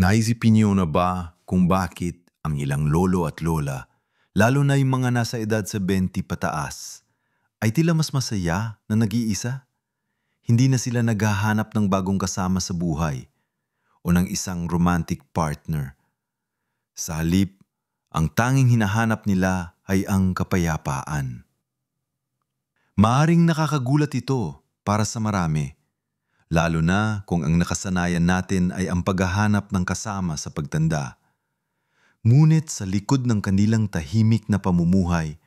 Naisipin niyo na ba kung bakit ang ilang lolo at lola, lalo na yung mga nasa edad sa 20 pataas, ay tila mas masaya na nag-iisa? Hindi na sila naghahanap ng bagong kasama sa buhay o ng isang romantic partner. Sa halip, ang tanging hinahanap nila ay ang kapayapaan. Maaring nakakagulat ito para sa marami, lalo na kung ang nakasanayan natin ay ang paghahanap ng kasama sa pagtanda. Ngunit sa likod ng kanilang tahimik na pamumuhay,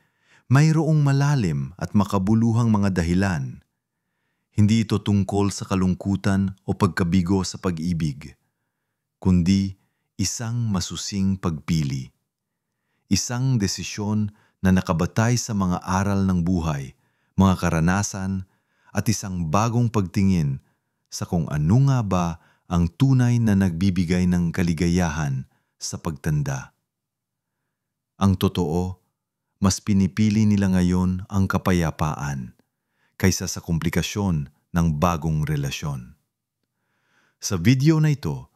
mayroong malalim at makabuluhang mga dahilan. Hindi ito tungkol sa kalungkutan o pagkabigo sa pag-ibig, kundi isang masusing pagpili. Isang desisyon na nakabatay sa mga aral ng buhay, mga karanasan, at isang bagong pagtingin sa kung ano nga ba ang tunay na nagbibigay ng kaligayahan sa pagtanda. Ang totoo, mas pinipili nila ngayon ang kapayapaan kaysa sa komplikasyon ng bagong relasyon. Sa video na ito,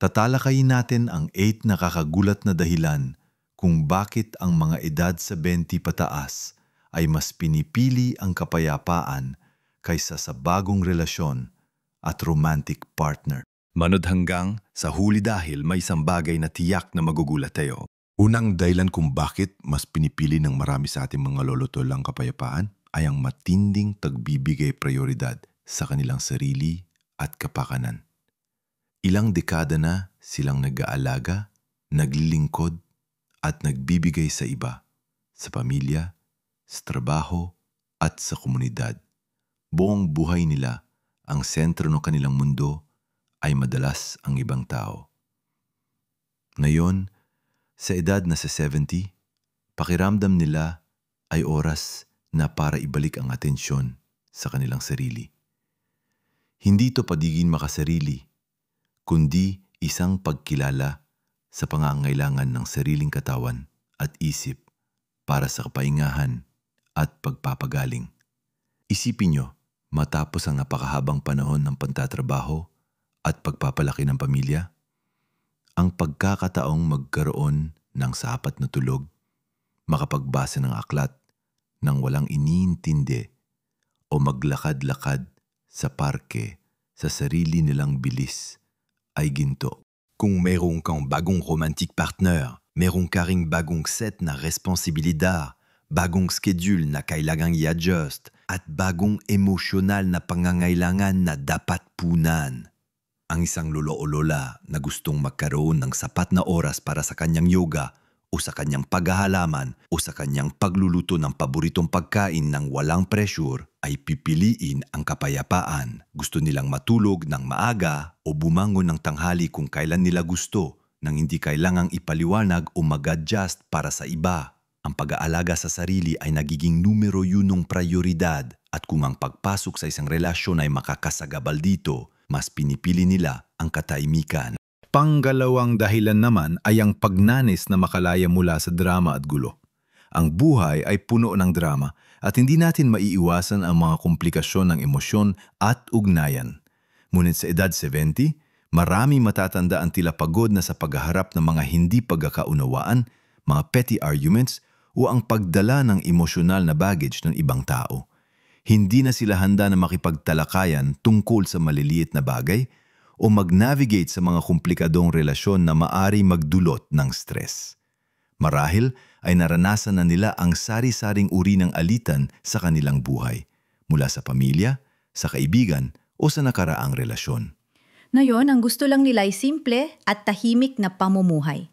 tatalakayin natin ang 8 nakakagulat na dahilan kung bakit ang mga edad sa 20 pataas ay mas pinipili ang kapayapaan kaysa sa bagong relasyon at romantic partner. Manood hanggang sa huli dahil may isang bagay na tiyak na magugulat tayo. Unang dahilan kung bakit mas pinipili ng marami sa ating mga lolotol ang kapayapaan ay ang matinding tagbibigay prioridad sa kanilang sarili at kapakanan. Ilang dekada na silang nag-aalaga, naglilingkod at nagbibigay sa iba, sa pamilya, sa trabaho at sa komunidad. Buong buhay nila, ang sentro ng kanilang mundo ay madalas ang ibang tao. Ngayon, sa edad na sa 70, pakiramdam nila ay oras na para ibalik ang atensyon sa kanilang sarili. Hindi ito pagiging makasarili, kundi isang pagkilala sa pangangailangan ng sariling katawan at isip para sa kapahingahan at pagpapagaling. Isipin nyo, matapos ang napakahabang panahon ng pagtatrabaho at pagpapalaki ng pamilya, ang pagkakataong magkaroon ng sapat na tulog, makapagbasa ng aklat nang walang iniintindi o maglakad-lakad sa parke sa sarili nilang bilis ay ginto. Kung meron kang bagong romantic partner, meron ka ring bagong set na responsibilidad, bagong schedule na kailangang i-adjust, at bagong emosyonal na pangangailangan na dapat punan. Ang isang lolo o lola na gustong magkaroon ng sapat na oras para sa kanyang yoga o sa kanyang paghahalaman o sa kanyang pagluluto ng paboritong pagkain ng walang pressure ay pipiliin ang kapayapaan. Gusto nilang matulog ng maaga o bumangon ng tanghali kung kailan nila gusto nang hindi kailangang ipaliwanag o mag-adjust para sa iba. Ang pag-aalaga sa sarili ay nagiging numero 1 ng prioridad at kung ang pagpasok sa isang relasyon ay makakasagabal dito, mas pinipili nila ang katahimikan. Panggalawang dahilan naman ay ang pagnanis na makalaya mula sa drama at gulo. Ang buhay ay puno ng drama at hindi natin maiiwasan ang mga komplikasyon ng emosyon at ugnayan. Ngunit sa edad 70, marami matatanda ang tila pagod na sa paghaharap ng mga hindi pagkakaunawaan, mga petty arguments o ang pagdala ng emosyonal na baggage ng ibang tao. Hindi na sila handa na makipagtalakayan tungkol sa maliliit na bagay o mag-navigate sa mga komplikadong relasyon na maari magdulot ng stress. Marahil ay naranasan na nila ang sari-saring uri ng alitan sa kanilang buhay, mula sa pamilya, sa kaibigan o sa nakaraang relasyon. Ngayon, ang gusto lang nila ay simple at tahimik na pamumuhay.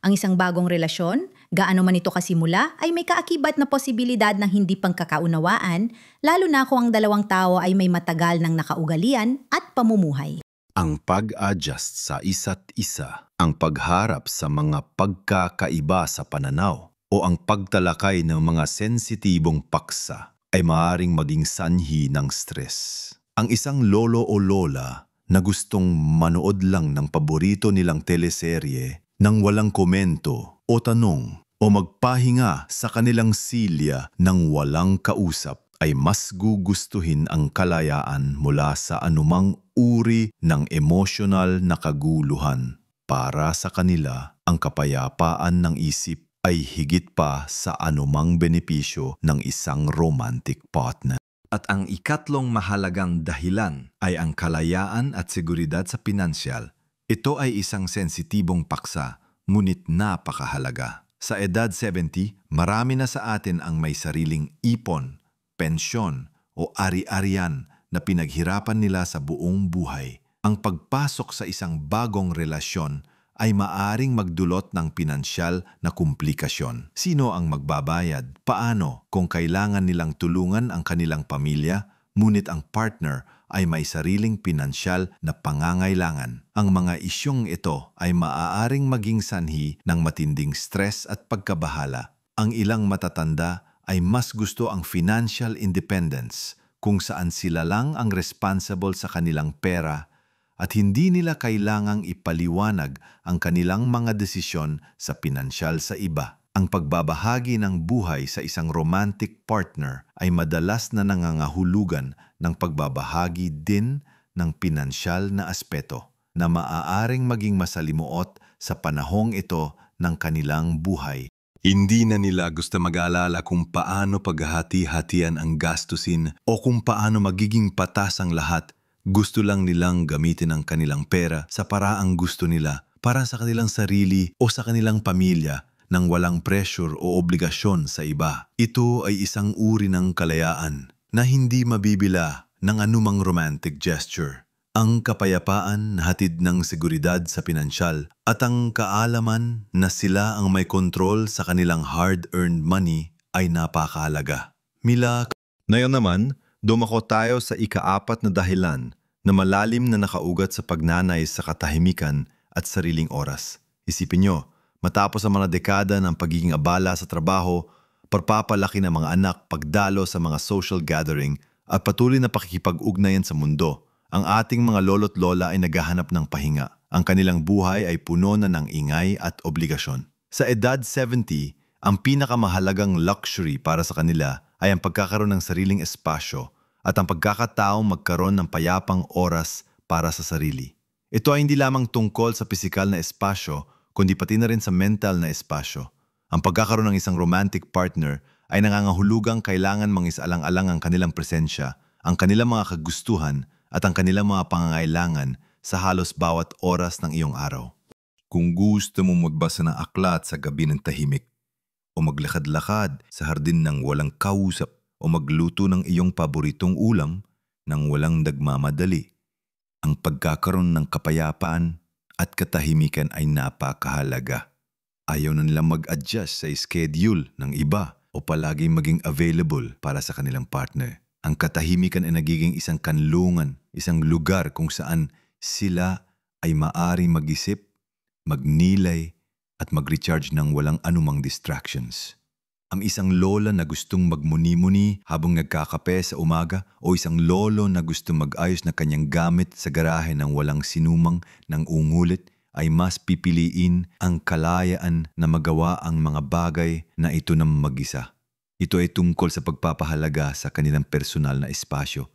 Ang isang bagong relasyon, gaano man ito kasimula, ay may kaakibat na posibilidad ng hindi pagkakaunawaan, lalo na kung ang dalawang tao ay may matagal ng nakaugalian at pamumuhay. Ang pag-adjust sa isa't isa, ang pagharap sa mga pagkakaiba sa pananaw, o ang pagtalakay ng mga sensitibong paksa ay maaaring maging sanhi ng stress. Ang isang lolo o lola na gustong manood lang ng paborito nilang teleserye nang walang komento o tanong o magpahinga sa kanilang silya nang walang kausap ay mas gugustuhin ang kalayaan mula sa anumang uri ng emosyonal na kaguluhan. Para sa kanila, ang kapayapaan ng isip ay higit pa sa anumang benepisyo ng isang romantic partner. At ang ikatlong mahalagang dahilan ay ang kalayaan at seguridad sa pinansyal. Ito ay isang sensitibong paksa, ngunit napakahalaga. Sa edad 70, marami na sa atin ang may sariling ipon, pensyon o ari-arian na pinaghirapan nila sa buong buhay. Ang pagpasok sa isang bagong relasyon ay maaring magdulot ng pinansyal na komplikasyon. Sino ang magbabayad? Paano kung kailangan nilang tulungan ang kanilang pamilya, ngunit ang partner ay may sariling pinansyal na pangangailangan? Ang mga isyong ito ay maaaring maging sanhi ng matinding stress at pagkabahala. Ang ilang matatanda ay mas gusto ang financial independence, kung saan sila lang ang responsible sa kanilang pera at hindi nila kailangang ipaliwanag ang kanilang mga desisyon sa pinansyal sa iba. Ang pagbabahagi ng buhay sa isang romantic partner ay madalas na nangangahulugan ng pagbabahagi din ng pinansyal na aspeto na maaaring maging masalimuot sa panahong ito ng kanilang buhay. Hindi na nila gusto mag-alala kung paano paghahati-hatian ang gastusin o kung paano magiging patas ang lahat. Gusto lang nilang gamitin ang kanilang pera sa paraang gusto nila para sa kanilang sarili o sa kanilang pamilya nang walang pressure o obligasyon sa iba. Ito ay isang uri ng kalayaan na hindi mabibila ng anumang romantic gesture. Ang kapayapaan na hatid ng seguridad sa pinansyal at ang kaalaman na sila ang may kontrol sa kanilang hard-earned money ay napakahalaga. Ngayon naman, dumako tayo sa ika-4 na dahilan na malalim na nakaugat sa pagnanay sa katahimikan at sariling oras. Isipin nyo, matapos ang mga dekada ng pagiging abala sa trabaho, pagpapalaki ng mga anak, pagdalo sa mga social gathering at patuloy na pakikipag-ugnayan sa mundo, ang ating mga lolo't lola ay naghahanap ng pahinga. Ang kanilang buhay ay puno na ng ingay at obligasyon. Sa edad 70, ang pinakamahalagang luxury para sa kanila ay ang pagkakaroon ng sariling espasyo at ang pagkakataong magkaroon ng payapang oras para sa sarili. Ito ay hindi lamang tungkol sa pisikal na espasyo, kundi pati na rin sa mental na espasyo. Ang pagkakaroon ng isang romantic partner ay nangangahulugang kailangan mangisaalang-alang ang kanilang presensya, ang kanilang mga kagustuhan at ang kanilang mga pangangailangan sa halos bawat oras ng iyong araw. Kung gusto mong magbasa ng aklat sa gabi ng tahimik, o maglakad-lakad sa hardin ng walang kausap, o magluto ng iyong paboritong ulam nang walang nagmamadali, ang pagkakaroon ng kapayapaan at katahimikan ay napakahalaga. Ayaw na nilang mag-adjust sa schedule ng iba o palaging maging available para sa kanilang partner. Ang katahimikan ay nagiging isang kanlungan, isang lugar kung saan sila ay maaring mag-isip, magnilay at mag-recharge ng walang anumang distractions. Ang isang lola na gustong magmuni-muni habang nagkakape sa umaga o isang lolo na gustong mag-ayos na kanyang gamit sa garahe ng walang sinumang nang ungulit ay mas pipiliin ang kalayaan na magawa ang mga bagay na ito ng mag-isa. Ito ay tungkol sa pagpapahalaga sa kanilang personal na espasyo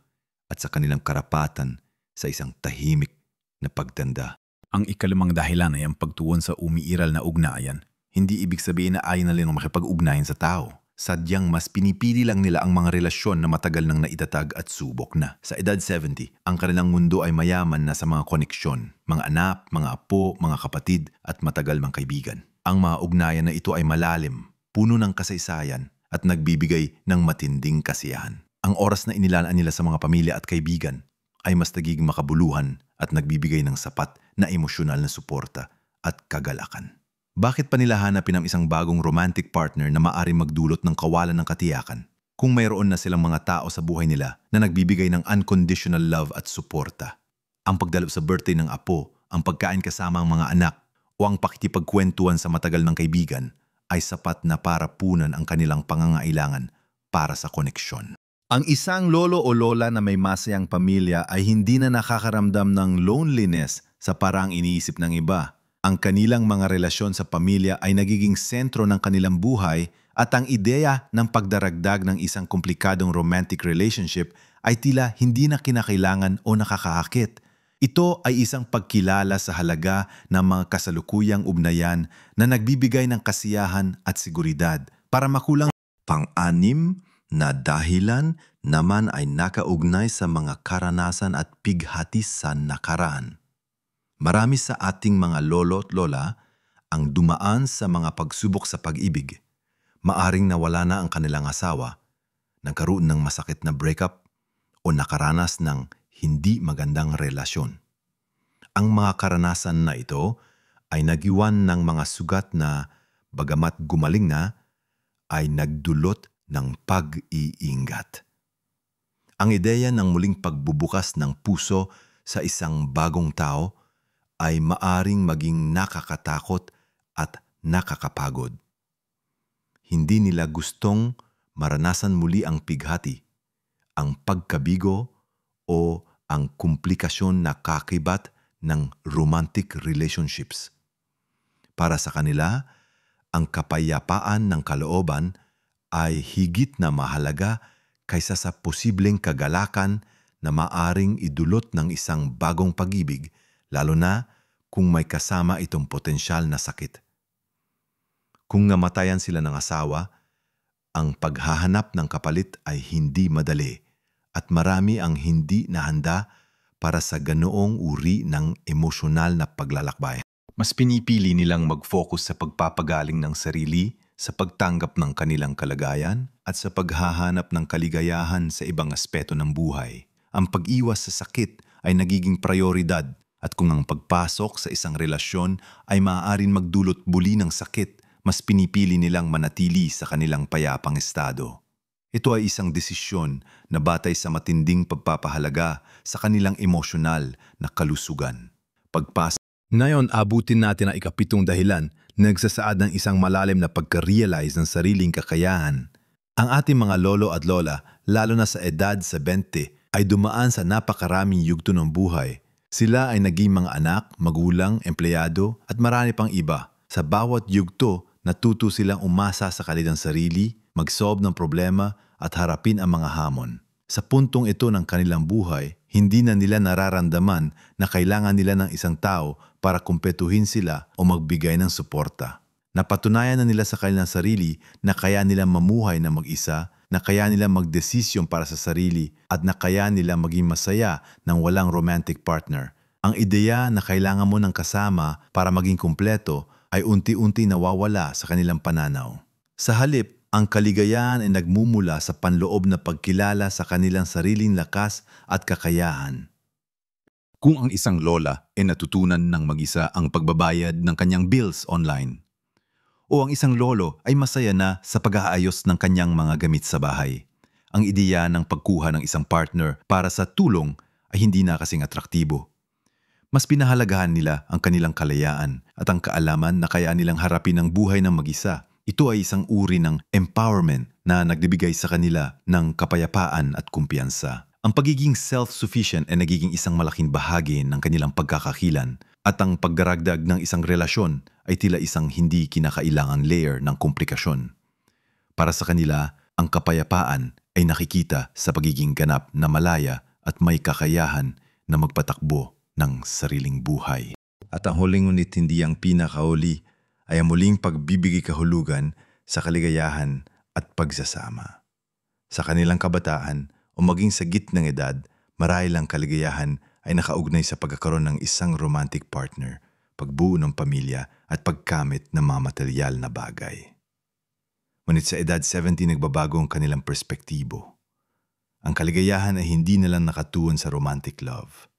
at sa kanilang karapatan sa isang tahimik na pagtanda. Ang ikalimang dahilan ay ang pagtuon sa umiiral na ugnayan. Hindi ibig sabihin na ayaw na nilang makipag-ugnayan sa tao. Sadyang mas pinipili lang nila ang mga relasyon na matagal nang naitatag at subok na. Sa edad 70, ang kanilang mundo ay mayaman na sa mga koneksyon, mga anak, mga apo, mga kapatid at matagal mang kaibigan. Ang mga ugnayan na ito ay malalim, puno ng kasaysayan at nagbibigay ng matinding kasiyahan. Ang oras na inilaan nila sa mga pamilya at kaibigan ay mas nagiging makabuluhan at nagbibigay ng sapat na emosyonal na suporta at kagalakan. Bakit pa nila hanapin ang isang bagong romantic partner na maaaring magdulot ng kawalan ng katiyakan kung mayroon na silang mga tao sa buhay nila na nagbibigay ng unconditional love at suporta? Ang pagdalo sa birthday ng apo, ang pagkain kasama ang mga anak o ang pakikipagkwentuhan sa matagal ng kaibigan ay sapat na para punan ang kanilang pangangailangan para sa koneksyon. Ang isang lolo o lola na may masayang pamilya ay hindi na nakakaramdam ng loneliness sa paraang iniisip ng iba. Ang kanilang mga relasyon sa pamilya ay nagiging sentro ng kanilang buhay at ang ideya ng pagdaragdag ng isang komplikadong romantic relationship ay tila hindi na kinakailangan o nakakahakit. Ito ay isang pagkilala sa halaga ng mga kasalukuyang ugnayan na nagbibigay ng kasiyahan at seguridad para makulang. Pang-anim na dahilan naman ay nakaugnay sa mga karanasan at pighati sa nakaraan. Marami sa ating mga lolo at lola ang dumaan sa mga pagsubok sa pag-ibig. Maaring nawala na ang kanilang asawa, nagkaroon ng masakit na breakup o nakaranas ng hindi magandang relasyon. Ang mga karanasan na ito ay nagiwan ng mga sugat na bagamat gumaling na, ay nagdulot ng pag-iingat. Ang ideya ng muling pagbubukas ng puso sa isang bagong tao ay maaring maging nakakatakot at nakakapagod. Hindi nila gustong maranasan muli ang pighati, ang pagkabigo o ang komplikasyon na kakibat ng romantic relationships. Para sa kanila, ang kapayapaan ng kalooban ay higit na mahalaga kaysa sa posibleng kagalakan na maaring idulot ng isang bagong pag-ibig, lalo na kung may kasama itong potensyal na sakit. Kung namatayan sila ng asawa, ang paghahanap ng kapalit ay hindi madali at marami ang hindi nahanda para sa ganoong uri ng emosyonal na paglalakbay. Mas pinipili nilang mag-focus sa pagpapagaling ng sarili, sa pagtanggap ng kanilang kalagayan at sa paghahanap ng kaligayahan sa ibang aspeto ng buhay. Ang pag-iwas sa sakit ay nagiging prioridad at kung ang pagpasok sa isang relasyon ay maaaring magdulot muli ng sakit, mas pinipili nilang manatili sa kanilang payapang estado. Ito ay isang desisyon na batay sa matinding pagpapahalaga sa kanilang emosyonal na kalusugan. Ngayon, abutin natin ang ikapitong dahilan na nagsasaad ng isang malalim na pagka-realize ng sariling kakayahan. Ang ating mga lolo at lola, lalo na sa edad sa 20, ay dumaan sa napakaraming yugto ng buhay. Sila ay naging mga anak, magulang, empleyado at marami pang iba. Sa bawat yugto, natuto silang umasa sa kanilang sarili, mag-solve ng problema at harapin ang mga hamon. Sa puntong ito ng kanilang buhay, hindi na nila nararamdaman na kailangan nila ng isang tao para kumpetuhin sila o magbigay ng suporta. Napatunayan na nila sa kanilang sarili na kaya nila mamuhay na mag-isa, na kaya nila magdesisyon para sa sarili at na kaya nila maging masaya nang walang romantic partner. Ang ideya na kailangan mo ng kasama para maging kumpleto ay unti-unti nawawala sa kanilang pananaw. Sa halip, ang kaligayahan ay nagmumula sa panloob na pagkilala sa kanilang sariling lakas at kakayahan. Kung ang isang lola ay natutunan ng mag-isa ang pagbabayad ng kanyang bills online, o ang isang lolo ay masaya na sa pag-aayos ng kanyang mga gamit sa bahay, ang ideya ng pagkuha ng isang partner para sa tulong ay hindi na kasing atraktibo. Mas pinahalagahan nila ang kanilang kalayaan at ang kaalaman na kaya nilang harapin ang buhay ng mag-isa. Ito ay isang uri ng empowerment na nagbibigay sa kanila ng kapayapaan at kumpiyansa. Ang pagiging self-sufficient ay nagiging isang malaking bahagi ng kanilang pagkakakilan at ang pagdaragdag ng isang relasyon ay tila isang hindi kinakailangang layer ng komplikasyon. Para sa kanila, ang kapayapaan ay nakikita sa pagiging ganap na malaya at may kakayahan na magpatakbo ng sariling buhay. At ang huling ngunit hindi ang pinakahuli ay ang muling pagbibigay kahulugan sa kaligayahan at pagsasama. Sa kanilang kabataan o maging sa gitnang edad, marahil ang kaligayahan ay nakaugnay sa pagkakaroon ng isang romantic partner, pagbuo ng pamilya at pagkamit ng mga material na bagay. Ngunit sa edad 70 nagbabago ang kanilang perspektibo. Ang kaligayahan ay hindi na lang nakatuon sa romantic love.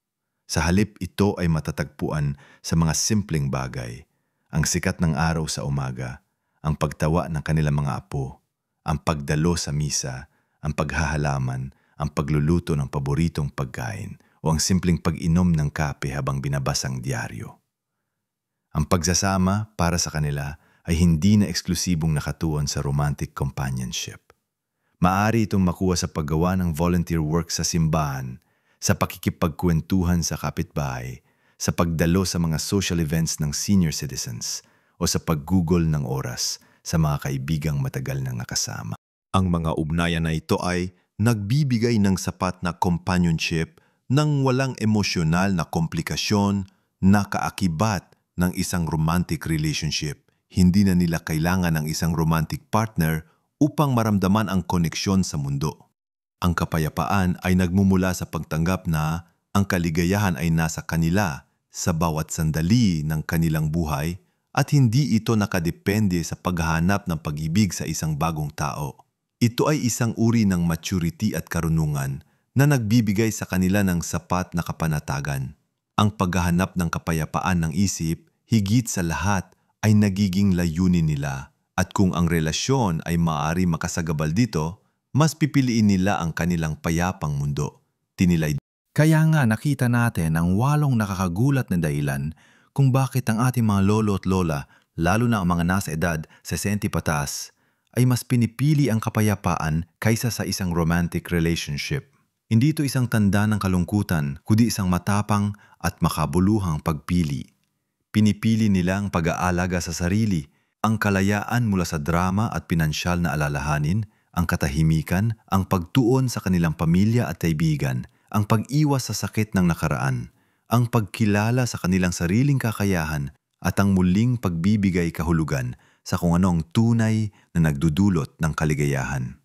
Sa halip ito ay matatagpuan sa mga simpleng bagay, ang sikat ng araw sa umaga, ang pagtawa ng kanilang mga apo, ang pagdalo sa misa, ang paghahalaman, ang pagluluto ng paboritong pagkain o ang simpleng pag-inom ng kape habang binabasa ang diaryo. Ang pagsasama para sa kanila ay hindi na eksklusibong nakatuon sa romantic companionship. Maaari itong makuha sa paggawa ng volunteer work sa simbahan, sa pakikipagkwentuhan sa kapitbahay, sa pagdalo sa mga social events ng senior citizens o sa paggugol ng oras sa mga kaibigang matagal nang nakasama. Ang mga ugnayan na ito ay nagbibigay ng sapat na companionship, ng walang emosyonal na komplikasyon na kaakibat ng isang romantic relationship. Hindi na nila kailangan ng isang romantic partner upang maramdaman ang koneksyon sa mundo. Ang kapayapaan ay nagmumula sa pagtanggap na ang kaligayahan ay nasa kanila sa bawat sandali ng kanilang buhay at hindi ito nakadepende sa paghahanap ng pag-ibig sa isang bagong tao. Ito ay isang uri ng maturity at karunungan na nagbibigay sa kanila ng sapat na kapanatagan. Ang paghahanap ng kapayapaan ng isip, higit sa lahat, ay nagiging layunin nila at kung ang relasyon ay maaari makasagabal dito, mas pipiliin nila ang kanilang payapang mundo. Tinilay. Kaya nga nakita natin ang 8 nakakagulat na dahilan kung bakit ang ating mga lolo at lola, lalo na ang mga nasa edad 60 pataas, ay mas pinipili ang kapayapaan kaysa sa isang romantic relationship. Hindi ito isang tanda ng kalungkutan, kundi isang matapang at makabuluhang pagpili. Pinipili nila ang pag-aalaga sa sarili, ang kalayaan mula sa drama at pinansyal na alalahanin, ang katahimikan, ang pagtuon sa kanilang pamilya at kaibigan, ang pag-iwas sa sakit ng nakaraan, ang pagkilala sa kanilang sariling kakayahan at ang muling pagbibigay kahulugan sa kung anong tunay na nagdudulot ng kaligayahan.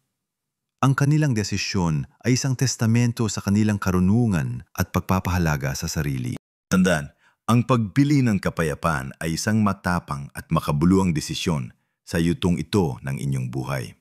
Ang kanilang desisyon ay isang testamento sa kanilang karunungan at pagpapahalaga sa sarili. Tandaan, ang pagpili ng kapayapaan ay isang matapang at makabuluhang desisyon sa yutong ito ng inyong buhay.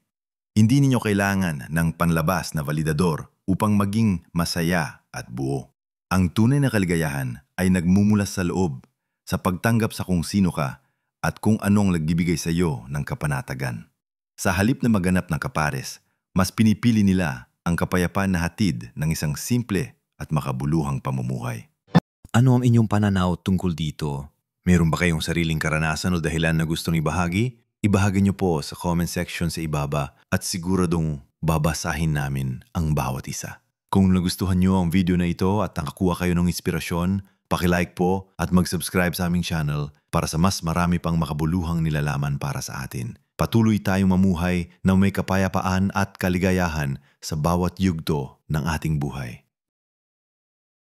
Hindi ninyo kailangan ng panlabas na validador upang maging masaya at buo. Ang tunay na kaligayahan ay nagmumula sa loob, sa pagtanggap sa kung sino ka at kung anong nagbibigay sa iyo ng kapanatagan. Sa halip na maganap ng kapares, mas pinipili nila ang kapayapaan na hatid ng isang simple at makabuluhang pamumuhay. Ano ang inyong pananaw tungkol dito? Meron ba kayong sariling karanasan o dahilan na gustong ibahagi? Ibahagi niyo po sa comment section sa ibaba at siguradong babasahin namin ang bawat isa. Kung nagustuhan niyo ang video na ito at nakakuha kayo ng inspirasyon, paki-like po at mag-subscribe sa aming channel para sa mas marami pang makabuluhang nilalaman para sa atin. Patuloy tayong mamuhay na may kapayapaan at kaligayahan sa bawat yugto ng ating buhay.